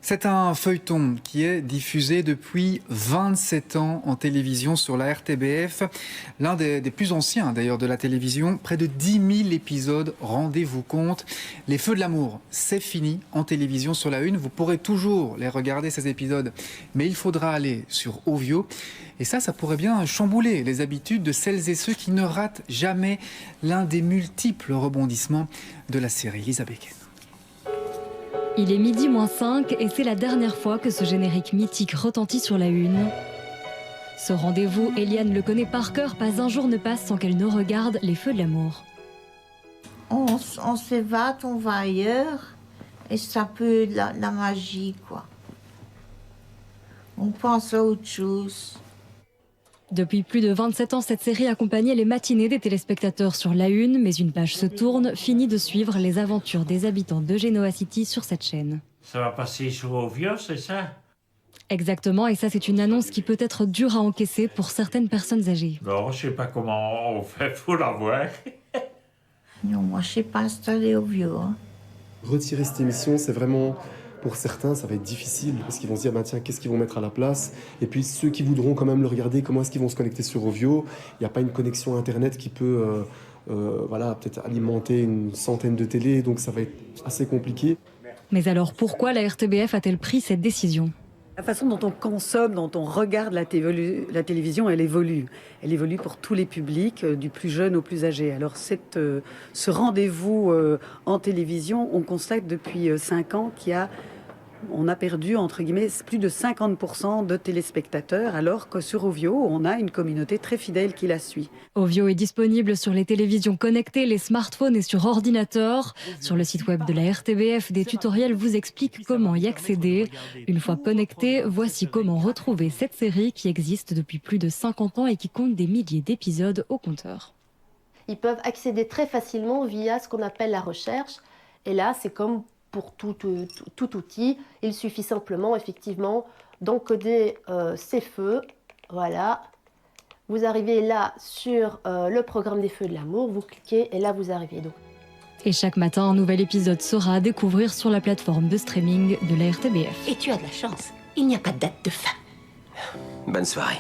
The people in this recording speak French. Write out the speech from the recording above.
C'est un feuilleton qui est diffusé depuis 27 ans en télévision sur la RTBF. L'un des plus anciens d'ailleurs de la télévision. Près de 10 000 épisodes, rendez-vous compte. Les Feux de l'amour, c'est fini en télévision sur la Une. Vous pourrez toujours les regarder ces épisodes, mais il faudra aller sur Ovio. Et ça pourrait bien chambouler les habitudes de celles et ceux qui ne ratent jamais l'un des multiples rebondissements de la série. Lisa Becken. Il est 12:05 et c'est la dernière fois que ce générique mythique retentit sur la Une. Ce rendez-vous, Eliane le connaît par cœur, pas un jour ne passe sans qu'elle ne regarde Les Feux de l'amour. On s'évade, on va ailleurs, et c'est un peu la magie, quoi. On pense à autre chose. Depuis plus de 27 ans, cette série accompagnait les matinées des téléspectateurs sur la Une, mais une page se tourne, finit de suivre les aventures des habitants de Genoa City sur cette chaîne. Ça va passer sur Ovio, c'est ça? Exactement, et ça c'est une annonce qui peut être dure à encaisser pour certaines personnes âgées. Non, je sais pas comment on fait pour l'avoir. Non, moi je sais pas installer Ovio. Hein. Retirer cette émission, c'est vraiment... Pour certains, ça va être difficile parce qu'ils vont se dire, bah, tiens, qu'est-ce qu'ils vont mettre à la place? Et puis ceux qui voudront quand même le regarder, comment est-ce qu'ils vont se connecter sur Ovio? Il n'y a pas une connexion Internet qui peut peut-être alimenter une centaine de télés, donc ça va être assez compliqué. Mais alors pourquoi la RTBF a-t-elle pris cette décision ? La façon dont on consomme, dont on regarde la télévision, elle évolue. Elle évolue pour tous les publics, du plus jeune au plus âgé. Alors ce rendez-vous en télévision, on constate depuis 5 ans on a perdu, entre guillemets, plus de 50% de téléspectateurs, alors que sur Ovio, on a une communauté très fidèle qui la suit. Ovio est disponible sur les télévisions connectées, les smartphones et sur ordinateur. Sur le site web de la RTBF, des tutoriels vous expliquent comment y accéder. Une fois connecté, voici comment retrouver cette série qui existe depuis plus de 50 ans et qui compte des milliers d'épisodes au compteur. Ils peuvent accéder très facilement via ce qu'on appelle la recherche. Et là, c'est comme pour tout outil, il suffit simplement effectivement d'encoder ces feux. Voilà, vous arrivez là sur le programme des Feux de l'amour, vous cliquez et là vous arrivez. Donc. Et chaque matin, un nouvel épisode sera à découvrir sur la plateforme de streaming de la RTBF. Et tu as de la chance, il n'y a pas de date de fin. Bonne soirée.